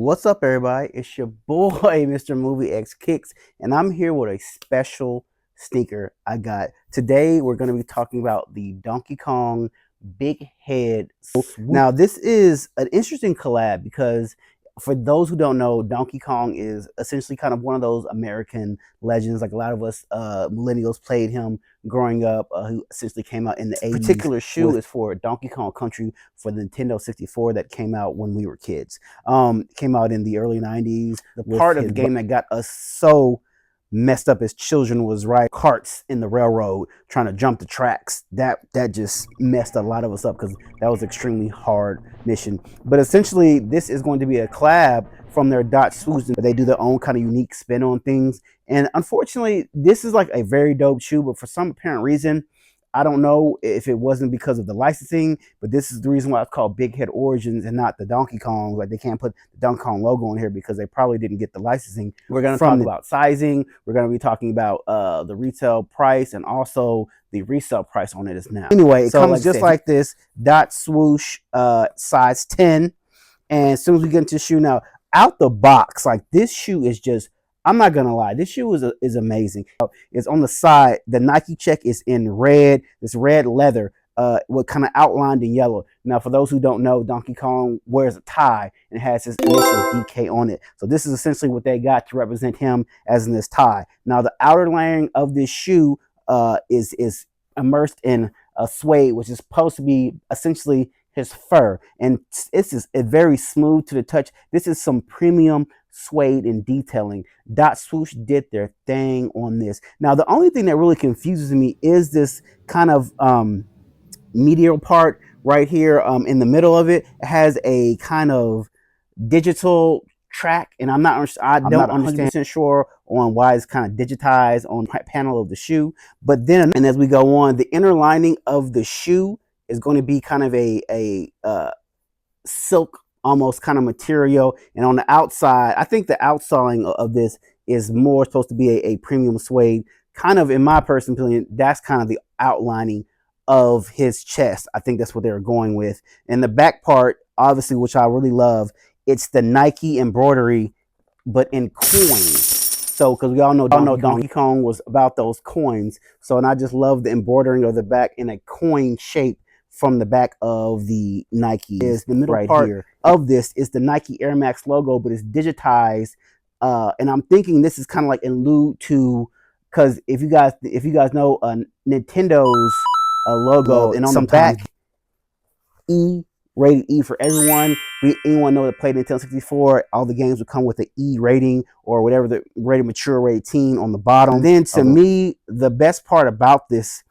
What's up, everybody? It's your boy, Mr. Movie X Kicks, and I'm here with a special sneaker I got. Today, we're going to be talking about the Donkey Kong Big Head Swoop. Now, this is an interesting collab because for those who don't know, Donkey Kong is essentially kind of one of those American legends. Like a lot of us millennials played him growing up, who essentially came out in the 80s. This particular shoe is for Donkey Kong Country for the Nintendo 64 that came out when we were kids. Came out in the early 90s. The part of the game that got us so messed up as children was riding carts in the railroad trying to jump the tracks. That just messed a lot of us up because that was extremely hard mission. But essentially, this is going to be a collab from their Dot Swoosh, but they do their own kind of unique spin on things. And unfortunately, this is like a very dope shoe, but for some apparent reason, I don't know if it wasn't because of the licensing, but this is the reason why it's called Big Head Origins and not the Donkey Kong. Like, they can't put the Donkey Kong logo on here because they probably didn't get the licensing. We're going to talk about sizing. We're going to be talking about the retail price and also the resale price on it is now. Anyway, it comes just like this, Dot Swoosh, size 10. And as soon as we get into the shoe now, out the box, like, this shoe is just, I'm not gonna lie, this shoe is amazing. It's on the side. The Nike check is in red. This red leather, with kind of outlined in yellow. Now, for those who don't know, Donkey Kong wears a tie and has his initials DK on it. So this is essentially what they got to represent him as in this tie. Now, the outer layering of this shoe is immersed in a suede, which is supposed to be essentially his fur, and it's just very smooth to the touch. This is some premium suede and detailing. Dot Swoosh did their thing on this. Now, the only thing that really confuses me is this kind of medial part right here in the middle of it. It has a kind of digital track, and I'm not 100% sure on why it's kind of digitized on the panel of the shoe. But then, and as we go on, the inner lining of the shoe is going to be kind of a silk almost kind of material, and on the outside, I think the outsoling of this is more supposed to be a premium suede. Kind of, in my personal opinion, that's kind of the outlining of his chest. I think that's what they were going with. And the back part, obviously, which I really love, it's the Nike embroidery, but in coins. So, because we all know Donkey Kong was about those coins. So, and I just love the embroidering of the back in a coin shape from the back of the Nike. Is the middle part here of this is the Nike Airmax logo, but it's digitized. And I'm thinking this is kind of like in lieu to, because if you guys know Nintendo's logo, and on the back, E, rated E for everyone. Anyone know that played Nintendo 64, all the games would come with an E rating or whatever, the rated mature, rated teen on the bottom. And then to me, the best part about this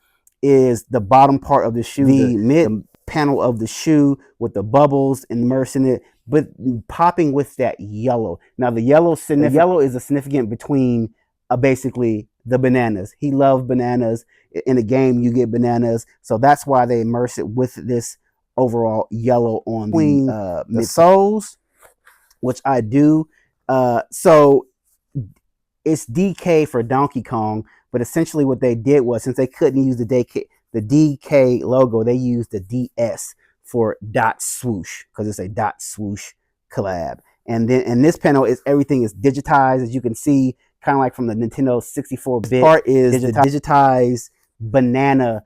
is the bottom part of the shoe, the mid panel of the shoe with the bubbles immersed in it, but popping with that yellow. Now, the yellow is a significant between basically the bananas. He loved bananas. In the game, you get bananas, so that's why they immerse it with this overall yellow on the soles, which I do. So it's DK for Donkey Kong, but essentially what they did was, since they couldn't use the DK logo, they used the DS for Dot Swoosh because it's a Dot Swoosh collab. And then in this panel, everything is digitized, as you can see, kind of like from the Nintendo 64-bit. Part is the digitized banana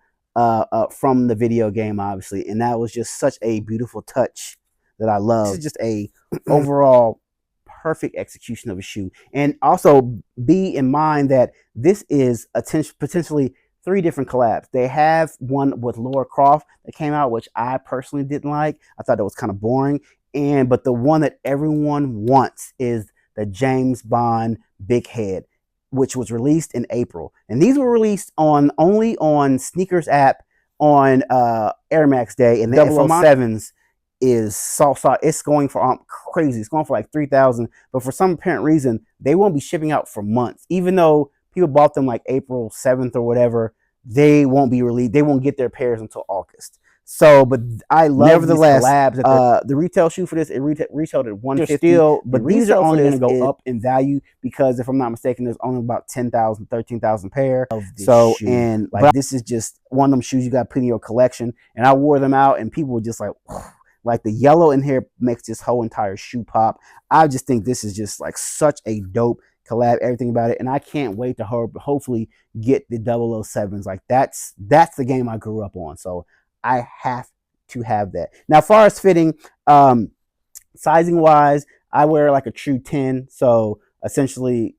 from the video game, obviously, and that was just such a beautiful touch that I love. This is just a overall perfect execution of a shoe. And also be in mind that this is potentially 3 different collabs. They have one with Lara Croft that came out, which I personally didn't like. I thought that was kind of boring. But the one that everyone wants is the James Bond Big Head, which was released in April. And these were released only on Sneakers app on Airmax Day, and the 007s is it's going for crazy. It's going for like 3,000, but for some apparent reason, they won't be shipping out for months. Even though people bought them like April 7th or whatever, they won't be released. They won't get their pairs until August. So, but I love, nevertheless, these collabs. The retail shoe for this, it retailed at $150, but these are only going to go up in value because, if I'm not mistaken, there's only about 10,000, 13,000 pair of this shoe. And like, this is just one of them shoes you got to put in your collection. And I wore them out, and people were just like, Like the yellow in here makes this whole entire shoe pop. I just think this is just like such a dope collab, everything about it. And I can't wait to hopefully get the 007s. Like that's the game I grew up on. So I have to have that. Now, as far as fitting, sizing wise, I wear like a true 10. So essentially,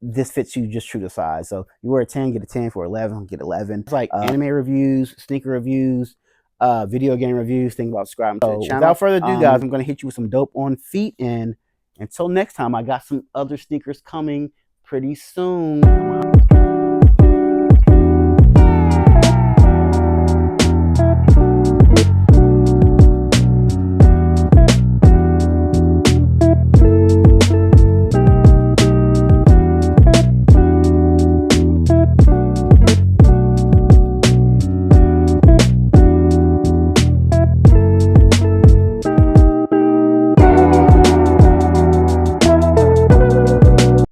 this fits you just true to size. So you wear a 10, get a 10. For 11, get 11. It's like anime reviews, sneaker reviews, video game reviews. Think about subscribing to the channel. Without further ado, guys, I'm going to hit you with some dope on feet. And until next time, I got some other sneakers coming pretty soon.